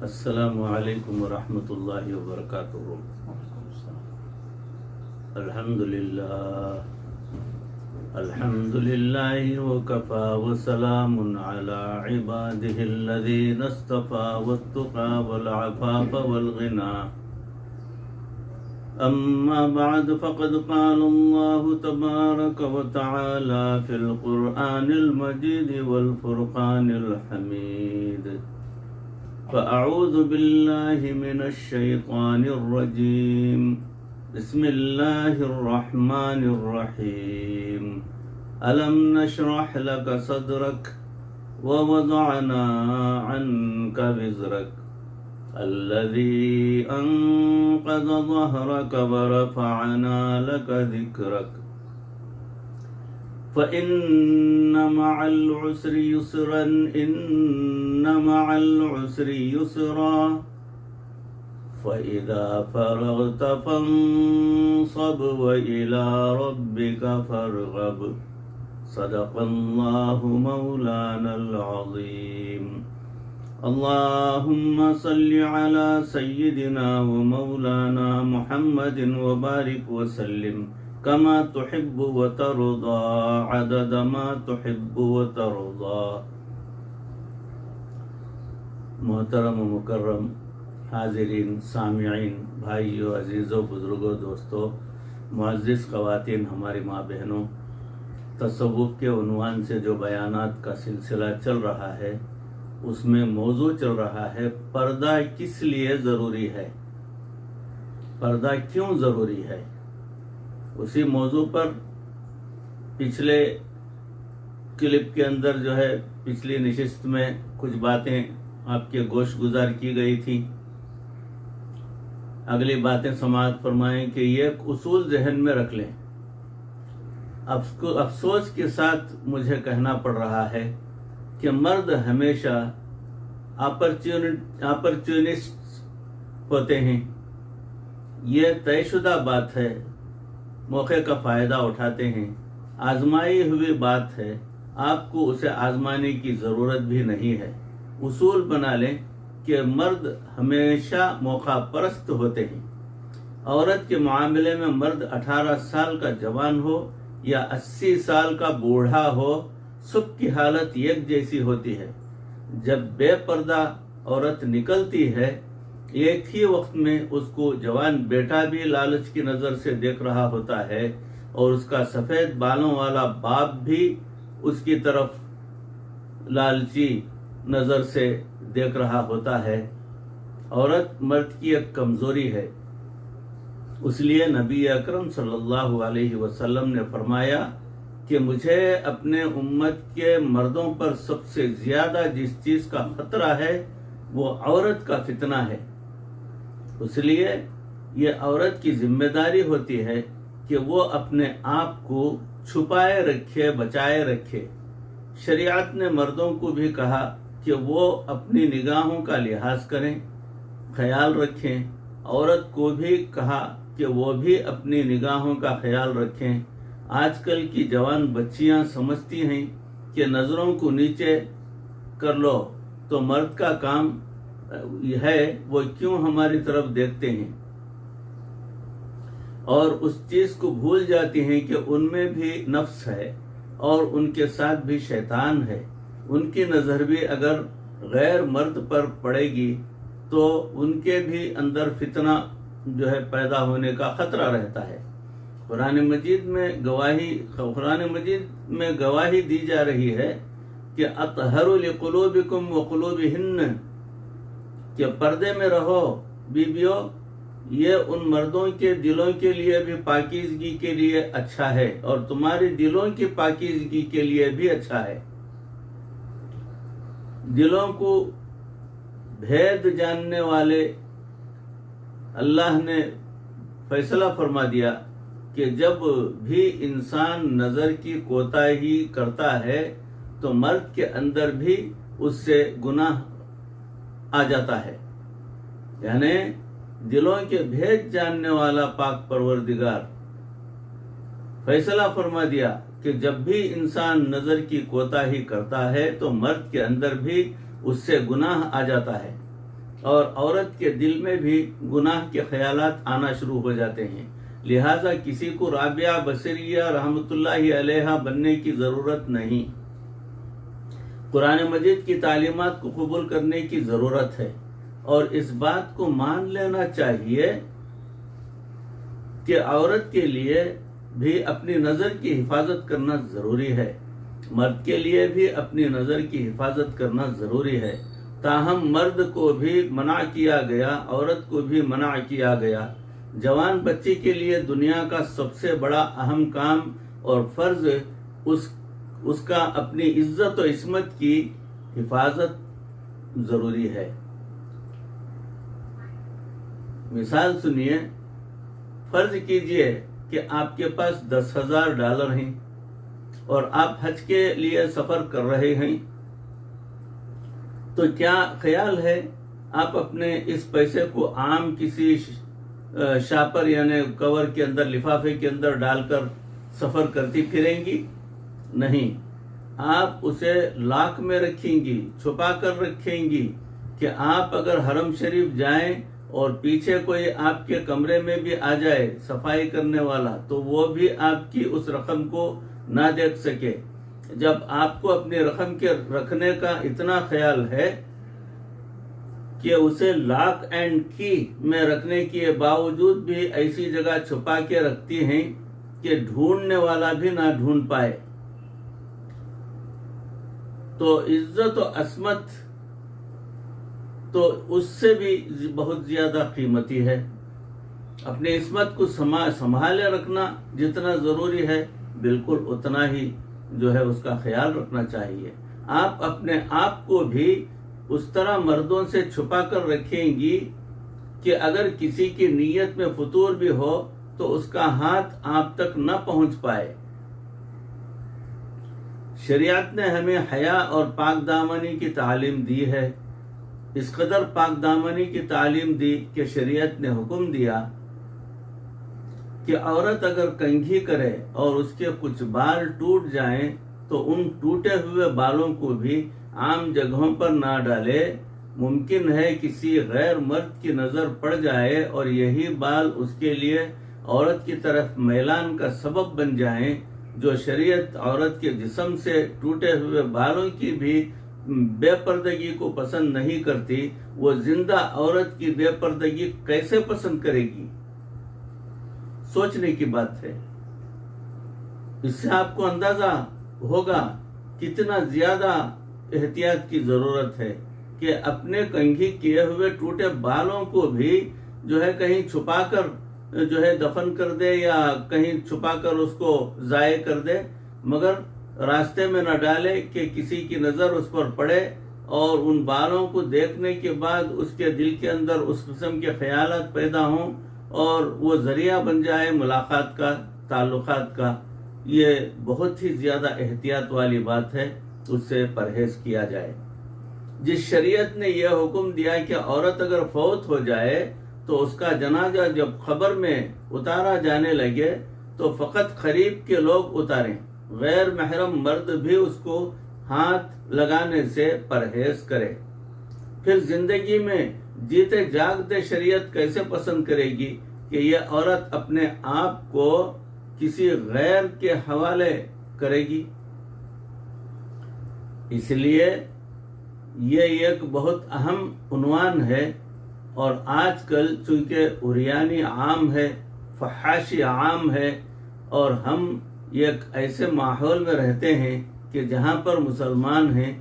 السلام علیکم ورحمۃ اللہ وبرکاتہ۔ الحمد للہ وکفى وسلام علی عباده الذین اصطفى والتقى والعفاف والغنى اما بعد فقد قال الله تبارك وتعالى في القرآن المجيد والفرقان الحميد فأعوذ بالله من الشيطان الرجيم بسم الله الرحمن الرحيم ألم نشرح لك صدرك ووضعنا عنك وزرك الذي أنقض ظهرك ورفعنا لك ذكرك فإن مع العسر يسرا إن مع العسر يسرا فإذا فرغت فانصب وإلى ربك فارغب صدق الله مولانا العظيم اللهم صل على سيدنا ومولانا محمد وبارك وسلم كما تحب وترضى عدد ما تحب وترضى۔ محترم و مکرم حاضرین، سامعین، بھائیوں، عزیزوں، بزرگوں، دوستوں، معزز خواتین، ہماری ماں بہنوں، تصوف کے عنوان سے جو بیانات کا سلسلہ چل رہا ہے اس میں موضوع چل رہا ہے پردہ کس لیے ضروری ہے، پردہ کیوں ضروری ہے۔ اسی موضوع پر پچھلے کلپ کے اندر جو ہے پچھلی نشست میں کچھ باتیں آپ کے گوش گزار کی گئی تھی۔ اگلی باتیں سماعت فرمائیں کہ یہ ایک اصول ذہن میں رکھ لیں۔ افسوس کے ساتھ مجھے کہنا پڑ رہا ہے کہ مرد ہمیشہ اپرچونسٹ ہوتے ہیں۔ یہ طے شدہ بات ہے، موقع کا فائدہ اٹھاتے ہیں، آزمائی ہوئی بات ہے، آپ کو اسے آزمانے کی ضرورت بھی نہیں ہے۔ اصول بنا لیں کہ مرد ہمیشہ موقع پرست ہوتے ہیں۔ عورت کے معاملے میں مرد 18 سال کا جوان ہو یا 80 سال کا بوڑھا ہو، سب کی حالت ایک جیسی ہوتی ہے۔ جب بے پردہ عورت نکلتی ہے، ایک ہی وقت میں اس کو جوان بیٹا بھی لالچ کی نظر سے دیکھ رہا ہوتا ہے اور اس کا سفید بالوں والا باپ بھی اس کی طرف لالچی نظر سے دیکھ رہا ہوتا ہے۔ عورت مرد کی ایک کمزوری ہے، اس لیے نبی اکرم صلی اللہ علیہ وسلم نے فرمایا کہ مجھے اپنے امت کے مردوں پر سب سے زیادہ جس چیز کا خطرہ ہے وہ عورت کا فتنہ ہے۔ اس لیے یہ عورت کی ذمہ داری ہوتی ہے کہ وہ اپنے آپ کو چھپائے رکھے، بچائے رکھے۔ شریعت نے مردوں کو بھی کہا کہ وہ اپنی نگاہوں کا لحاظ کریں، خیال رکھیں۔ عورت کو بھی کہا کہ وہ بھی اپنی نگاہوں کا خیال رکھیں۔ آج کل کی جوان بچیاں سمجھتی ہیں کہ نظروں کو نیچے کر لو تو مرد کا کام ہے، وہ کیوں ہماری طرف دیکھتے ہیں، اور اس چیز کو بھول جاتی ہیں کہ ان میں بھی نفس ہے اور ان کے ساتھ بھی شیطان ہے۔ ان کی نظر بھی اگر غیر مرد پر پڑے گی تو ان کے بھی اندر فتنہ جو ہے پیدا ہونے کا خطرہ رہتا ہے۔ قرآن مجید میں گواہی دی جا رہی ہے کہ اطہر لقلوبکم وقلوبہن، کہ پردے میں رہو بیویوں، یہ ان مردوں کے دلوں کے لیے بھی پاکیزگی کے لیے اچھا ہے اور تمہاری دلوں کی پاکیزگی کے لیے بھی اچھا ہے۔ دلوں کو بھید جاننے والے اللہ نے فیصلہ فرما دیا کہ جب بھی انسان نظر کی کوتاہی کرتا ہے تو مرد کے اندر بھی اس سے گناہ آ جاتا ہے۔ یعنی دلوں کے بھید جاننے والا پاک پروردگار فیصلہ فرما دیا کہ جب بھی انسان نظر کی کوتاہی کرتا ہے تو مرد کے اندر بھی اس سے گناہ آ جاتا ہے۔ اور عورت کے دل میں بھی گناہ کے خیالات آنا شروع ہو جاتے ہیں. لہٰذا کسی کو رابعہ بصریہ رحمۃ اللہ علیہا بننے کی ضرورت نہیں. قرآن مجید کی تعلیمات کو قبول کرنے کی ضرورت ہے اور اس بات کو مان لینا چاہیے کہ عورت کے لیے بھی اپنی نظر کی حفاظت کرنا ضروری ہے، مرد کے لیے بھی اپنی نظر کی حفاظت کرنا ضروری ہے. تاہم مرد کو بھی منع کیا گیا، عورت کو بھی منع کیا گیا. جوان بچی کے لیے دنیا کا سب سے بڑا اہم کام اور فرض اس کا اپنی عزت و عصمت کی حفاظت ضروری ہے. مثال سنیے، فرض کیجئے کہ آپ کے پاس $10,000 ہیں اور آپ حج کے لیے سفر کر رہے ہیں، تو کیا خیال ہے آپ اپنے اس پیسے کو عام کسی شاپر یعنی کور کے اندر، لفافے کے اندر ڈال کر سفر کرتی پھریں گی؟ نہیں، آپ اسے لاک میں رکھیں گی، چھپا کر رکھیں گی کہ آپ اگر حرم شریف جائیں اور پیچھے کوئی آپ کے کمرے میں بھی آ جائے صفائی کرنے والا تو وہ بھی آپ کی اس رقم کو نہ دیکھ سکے. جب آپ کو اپنی رقم کے رکھنے کا اتنا خیال ہے کہ اسے لاک اینڈ کی میں رکھنے کے باوجود بھی ایسی جگہ چھپا کے رکھتی ہیں کہ ڈھونڈنے والا بھی نہ ڈھونڈ پائے، تو عزت و عصمت تو اس سے بھی بہت زیادہ قیمتی ہے. اپنی عصمت کو سنبھالے رکھنا جتنا ضروری ہے بالکل اتنا ہی جو ہے اس کا خیال رکھنا چاہیے. آپ اپنے آپ کو بھی اس طرح مردوں سے چھپا کر رکھیں گی کہ اگر کسی کی نیت میں فطور بھی ہو تو اس کا ہاتھ آپ تک نہ پہنچ پائے. شریعت نے ہمیں حیا اور پاک دامنی کی تعلیم دی ہے. اس قدر پاک دامنی کی تعلیم دی کہ شریعت نے حکم دیا کہ عورت اگر کنگھی کرے اور اس کے کچھ بال ٹوٹ جائیں تو ان ٹوٹے ہوئے بالوں کو بھی عام جگہوں پر نہ ڈالے. ممکن ہے کسی غیر مرد کی نظر پڑ جائے اور یہی بال اس کے لیے عورت کی طرف میلان کا سبب بن جائیں. جو شریعت عورت کے جسم سے ٹوٹے ہوئے بالوں کی بھی بے پردگی کو پسند نہیں کرتی، وہ زندہ عورت کی بے پردگی کیسے پسند کرے گی؟ سوچنے کی بات ہے. اس سے آپ کو اندازہ ہوگا کتنا زیادہ احتیاط کی ضرورت ہے کہ اپنے کنگھی کیے ہوئے ٹوٹے بالوں کو بھی جو ہے کہیں چھپا کر جو ہے دفن کر دے یا کہیں چھپا کر اس کو ضائع کر دے، مگر راستے میں نہ ڈالے کہ کسی کی نظر اس پر پڑے اور ان بالوں کو دیکھنے کے بعد اس کے دل کے اندر اس قسم کے خیالات پیدا ہوں اور وہ ذریعہ بن جائے ملاقات کا، تعلقات کا. یہ بہت ہی زیادہ احتیاط والی بات ہے، اس سے پرہیز کیا جائے. جس شریعت نے یہ حکم دیا کہ عورت اگر فوت ہو جائے تو اس کا جنازہ جب قبر میں اتارا جانے لگے تو فقط قریب کے لوگ اتاریں، غیر محرم مرد بھی اس کو ہاتھ لگانے سے پرہیز کرے. پھر زندگی میں جیتے جاگتے شریعت کیسے پسند کرے گی کہ یہ عورت اپنے آپ کو کسی غیر کے حوالے کرے گی؟ اس لیے یہ ایک بہت اہم عنوان ہے، اور آج کل چونکہ عریانی عام ہے، فحاشی عام ہے، اور ہم ایک ایسے ماحول میں رہتے ہیں کہ جہاں پر مسلمان ہیں،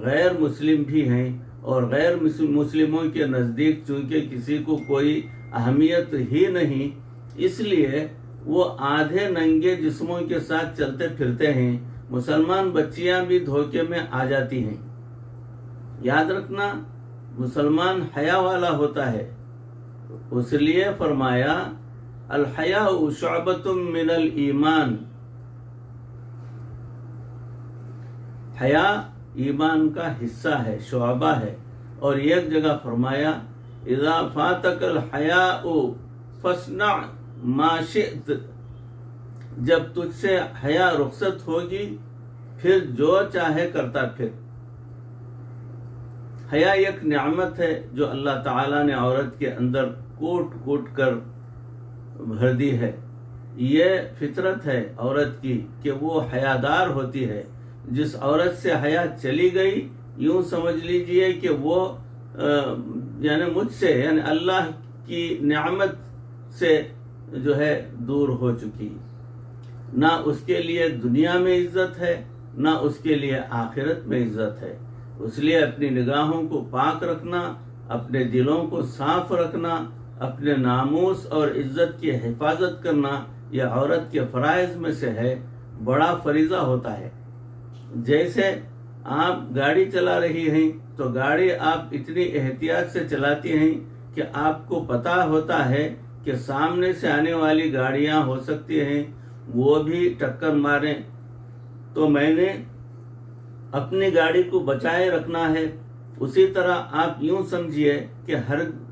غیر مسلم بھی ہیں، اور غیر مسلموں کے نزدیک چونکہ کسی کو کوئی اہمیت ہی نہیں، اس لیے وہ آدھے ننگے جسموں کے ساتھ چلتے پھرتے ہیں. مسلمان بچیاں بھی دھوکے میں آ جاتی ہیں. یاد رکھنا، مسلمان حیا والا ہوتا ہے، اس لیے فرمایا الحیاء شعبۃ من الایمان. حیا ایمان کا حصہ ہے، شعبہ ہے. اور ایک جگہ فرمایا اذا فاتک الحیاء فاصنع ما شئت. جب تجھ سے حیا رخصت ہوگی پھر جو چاہے کرتا پھر. حیا ایک نعمت ہے جو اللہ تعالیٰ نے عورت کے اندر کوٹ کوٹ کر بھر دی ہے. یہ فطرت ہے عورت کی کہ وہ حیادار ہوتی ہے. جس عورت سے حیا چلی گئی یوں سمجھ لیجئے کہ وہ یعنی مجھ سے یعنی اللہ کی نعمت سے جو ہے دور ہو چکی. نہ اس کے لیے دنیا میں عزت ہے نہ اس کے لیے آخرت میں عزت ہے. اس لیے اپنی نگاہوں کو پاک رکھنا، اپنے دلوں کو صاف رکھنا، اپنے ناموس اور عزت کی حفاظت کرنا یہ عورت کے فرائض میں سے ہے. بڑا فریضہ ہوتا ہے. جیسے آپ گاڑی چلا رہی ہیں تو گاڑی آپ اتنی احتیاط سے چلاتی ہیں کہ آپ کو پتہ ہوتا ہے کہ سامنے سے آنے والی گاڑیاں ہو سکتی ہیں وہ بھی ٹکر ماریں، تو میں نے اپنی گاڑی کو بچائے رکھنا ہے. اسی طرح آپ یوں سمجھیے کہ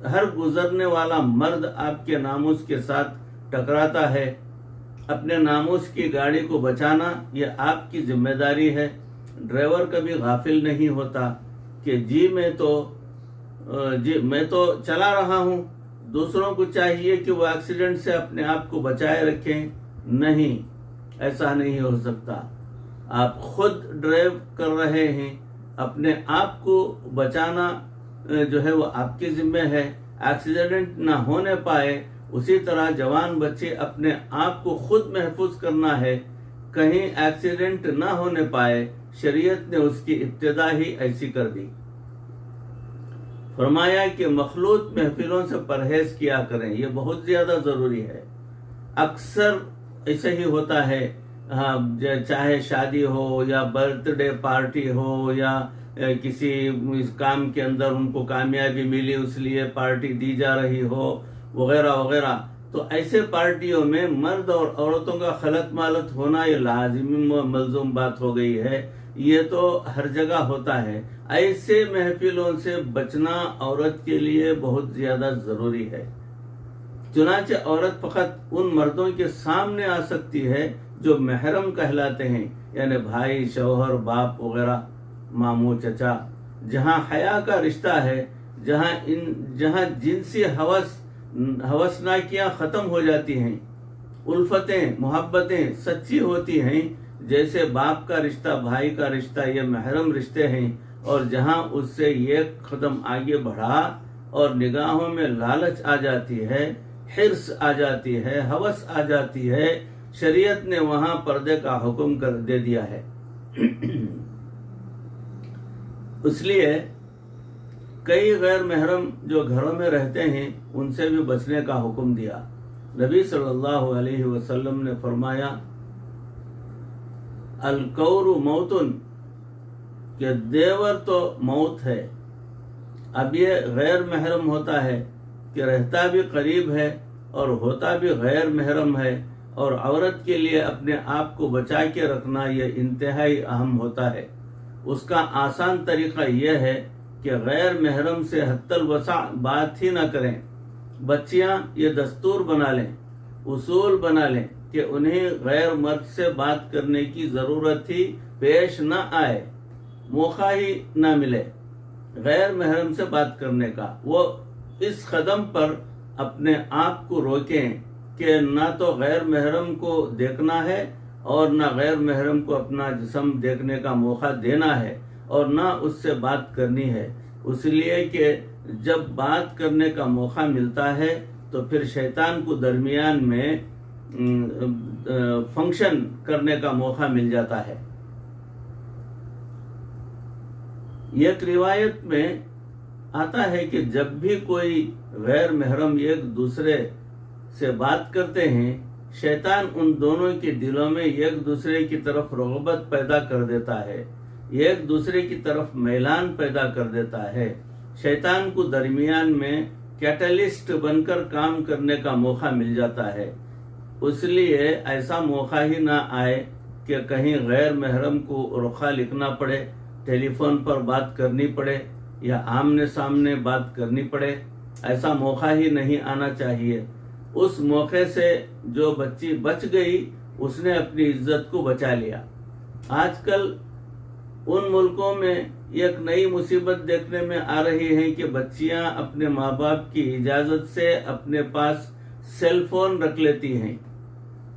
ہر گزرنے والا مرد آپ کے ناموس کے ساتھ ٹکراتا ہے. اپنے ناموس کی گاڑی کو بچانا یہ آپ کی ذمہ داری ہے. ڈرائیور کبھی غافل نہیں ہوتا کہ میں تو چلا رہا ہوں، دوسروں کو چاہیے کہ وہ ایکسیڈنٹ سے اپنے آپ کو بچائے رکھیں. نہیں، ایسا نہیں ہو سکتا. آپ خود ڈرائیو کر رہے ہیں، اپنے آپ کو بچانا جو ہے وہ آپ کی ذمہ ہے. ایکسیڈنٹ نہ ہونے پائے. اسی طرح جوان بچے اپنے آپ کو خود محفوظ کرنا ہے، کہیں ایکسیڈنٹ نہ ہونے پائے. شریعت نے اس کی ابتدا ہی ایسی کر دی. فرمایا کہ مخلوط محفلوں سے پرہیز کیا کریں، یہ بہت زیادہ ضروری ہے. اکثر ایسے ہی ہوتا ہے، چاہے شادی ہو یا برتھ ڈے پارٹی ہو یا کسی کام کے اندر ان کو کامیابی ملی اس لیے پارٹی دی جا رہی ہو وغیرہ وغیرہ، تو ایسے پارٹیوں میں مرد اور عورتوں کا خلط مالت ہونا یہ لازمی ملزوم بات ہو گئی ہے. یہ تو ہر جگہ ہوتا ہے. ایسے محفلوں سے بچنا عورت کے لیے بہت زیادہ ضروری ہے. چنانچہ عورت فقط ان مردوں کے سامنے آ سکتی ہے جو محرم کہلاتے ہیں، یعنی بھائی، شوہر، باپ وغیرہ، ماموں، چچا. جہاں حیا کا رشتہ ہے، جہاں جنسی ہوسناکیاں ختم ہو جاتی ہیں، الفتیں، محبتیں سچی ہوتی ہیں، جیسے باپ کا رشتہ، بھائی کا رشتہ، یہ محرم رشتے ہیں. اور جہاں اس سے ایک قدم آگے بڑھا اور نگاہوں میں لالچ آ جاتی ہے، حرص آ جاتی ہے، ہوس آ جاتی ہے، شریعت نے وہاں پردے کا حکم کر دے دیا ہے. اس لیے کئی غیر محرم جو گھروں میں رہتے ہیں ان سے بھی بچنے کا حکم دیا. نبی صلی اللہ علیہ وسلم نے فرمایا الکور موتن، کہ دیور تو موت ہے. اب یہ غیر محرم ہوتا ہے کہ رہتا بھی قریب ہے اور ہوتا بھی غیر محرم ہے، اور عورت کے لیے اپنے آپ کو بچا کے رکھنا یہ انتہائی اہم ہوتا ہے. اس کا آسان طریقہ یہ ہے کہ غیر محرم سے حد الوسع بات ہی نہ کریں. بچیاں یہ دستور بنا لیں، اصول بنا لیں کہ انہیں غیر مرد سے بات کرنے کی ضرورت ہی پیش نہ آئے، موقع ہی نہ ملے غیر محرم سے بات کرنے کا. وہ اس قدم پر اپنے آپ کو روکیں کہ نہ تو غیر محرم کو دیکھنا ہے اور نہ غیر محرم کو اپنا جسم دیکھنے کا موقع دینا ہے اور نہ اس سے بات کرنی ہے. اس لیے کہ جب بات کرنے کا موقع ملتا ہے تو پھر شیطان کو درمیان میں فنکشن کرنے کا موقع مل جاتا ہے. ایک روایت میں آتا ہے کہ جب بھی کوئی غیر محرم ایک دوسرے سے بات کرتے ہیں، شیطان ان دونوں کے دلوں میں ایک دوسرے کی طرف رغبت پیدا کر دیتا ہے، ایک دوسرے کی طرف میلان پیدا کر دیتا ہے. شیطان کو درمیان میں کیٹلسٹ بن کر کام کرنے کا موقع مل جاتا ہے. اس لیے ایسا موقع ہی نہ آئے کہ کہیں غیر محرم کو رخا لکھنا پڑے، ٹیلی فون پر بات کرنی پڑے یا آمنے سامنے بات کرنی پڑے. ایسا موقع ہی نہیں آنا چاہیے. اس موقع سے جو بچی بچ گئی اس نے اپنی عزت کو بچا لیا. آج کل ان ملکوں میں ایک نئی مصیبت دیکھنے میں آ رہی ہے کہ بچیاں اپنے ماں باپ کی اجازت سے اپنے پاس سیل فون رکھ لیتی ہیں۔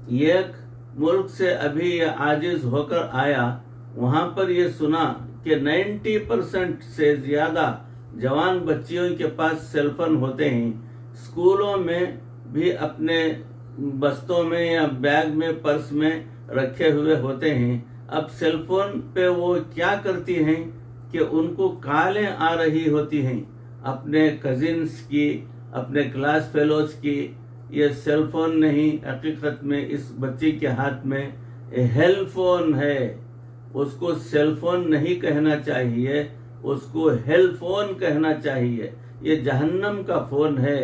ایک ملک سے ابھی یہ عاجز ہو کر آیا، وہاں پر یہ سنا کہ 90% سے زیادہ جوان بچیوں کے پاس سیل فون ہوتے ہیں۔ اسکولوں میں بھی اپنے بستوں میں یا بیگ میں، پرس میں رکھے ہوئے ہوتے ہیں۔ اب سیل فون پہ وہ کیا کرتی ہیں کہ ان کو کالیں آ رہی ہوتی ہیں اپنے کزنس کی، اپنے کلاس فیلوز کی۔ یہ سیل فون نہیں، حقیقت میں اس بچی کے ہاتھ میں ہیل فون ہے۔ اس کو سیل فون نہیں کہنا چاہیے، اس کو ہیل فون کہنا چاہیے۔ یہ جہنم کا فون ہے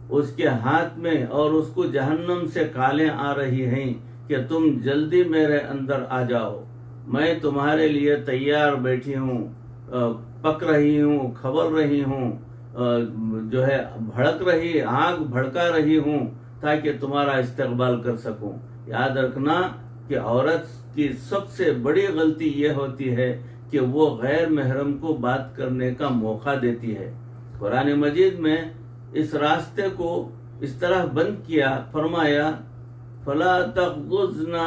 اس کے ہاتھ میں، اور اس کو جہنم سے کالیں آ رہی ہیں کہ تم جلدی میرے اندر آ جاؤ، میں تمہارے لیے تیار بیٹھی ہوں، پک رہی ہوں، کھول رہی ہوں، جو ہے بھڑک رہی، آگ بھڑکا رہی ہوں تاکہ تمہارا استقبال کر سکوں۔ یاد رکھنا کہ عورت کی سب سے بڑی غلطی یہ ہوتی ہے کہ وہ غیر محرم کو بات کرنے کا موقع دیتی ہے۔ قرآن مجید میں اس راستے کو اس طرح بند کیا، فرمایا فَلَا تَخْضُعْنَ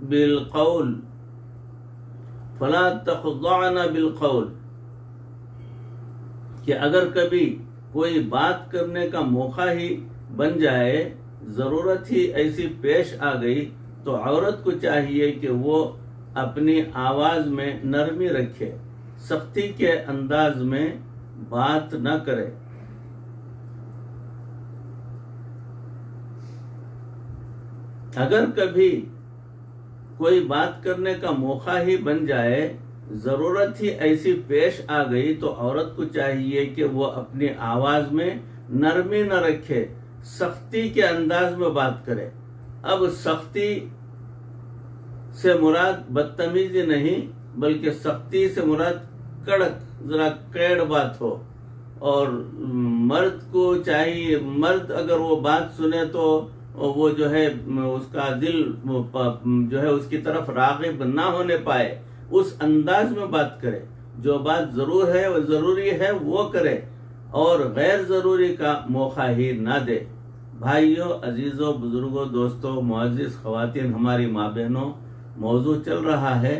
بِالْقَوْلِ فَلَا تَخْضَعْنَ بِالْقَوْلِ، کہ اگر کبھی کوئی بات کرنے کا موقع ہی بن جائے، ضرورت ہی ایسی پیش آ گئی، تو عورت کو چاہیے کہ وہ اپنی آواز میں نرمی رکھے، سختی کے انداز میں بات نہ کرے۔ اگر کبھی کوئی بات کرنے کا موقع ہی بن جائے، ضرورت ہی ایسی پیش آ گئی، تو عورت کو چاہیے کہ وہ اپنی آواز میں نرمی نہ رکھے، سختی کے انداز میں بات کرے۔ اب سختی سے مراد بدتمیزی نہیں، بلکہ سختی سے مراد کڑک، ذرا کیڑ بات ہو۔ اور مرد کو چاہیے، مرد اگر وہ بات سنے تو وہ جو ہے اس کا دل جو ہے اس کی طرف راغب نہ ہونے پائے، اس انداز میں بات کرے۔ جو بات ضروری ہے وہ کرے، اور غیر ضروری کا موقع ہی نہ دے۔ بھائیوں، عزیزوں، بزرگوں، دوستوں، معزز خواتین، ہماری ماں بہنوں، موضوع چل رہا ہے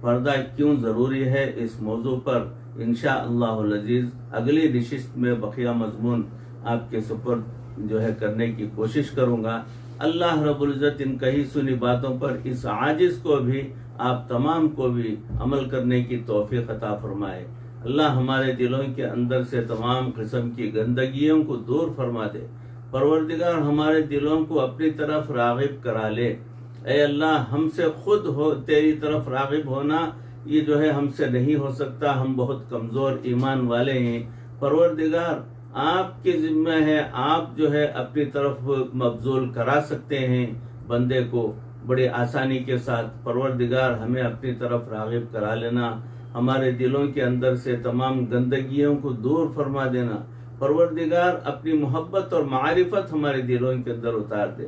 پردہ کیوں ضروری ہے۔ اس موضوع پر انشاءاللہ العزیز اگلی نشست میں بقیہ مضمون آپ کے سپرد جو ہے کرنے کی کوشش کروں گا۔ اللہ رب العزت ان کہی سنی باتوں پر اس عاجز کو بھی، آپ تمام کو بھی عمل کرنے کی توفیق عطا فرمائے۔ اللہ ہمارے دلوں کے اندر سے تمام قسم کی گندگیوں کو دور فرما دے۔ پروردگار ہمارے دلوں کو اپنی طرف راغب کرا لے۔ اے اللہ، ہم سے خود ہو تیری طرف راغب ہونا یہ جو ہے ہم سے نہیں ہو سکتا، ہم بہت کمزور ایمان والے ہیں۔ پروردگار آپ کے ذمہ ہے، آپ جو ہے اپنی طرف مبذول کرا سکتے ہیں بندے کو بڑی آسانی کے ساتھ۔ پروردگار ہمیں اپنی طرف راغب کرا لینا، ہمارے دلوں کے اندر سے تمام گندگیوں کو دور فرما دینا۔ پروردگار اپنی محبت اور معرفت ہمارے دلوں کے اندر اتار دے۔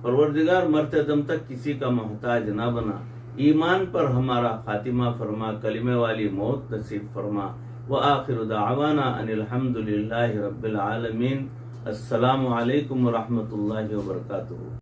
پروردگار مرتے دم تک کسی کا محتاج نہ بنا، ایمان پر ہمارا خاتمہ فرما، کلمے والی موت نصیب فرما۔ وآخر دعوانا ان الحمد للہ رب العالمین۔ السلام علیکم ورحمۃ اللہ وبرکاتہ۔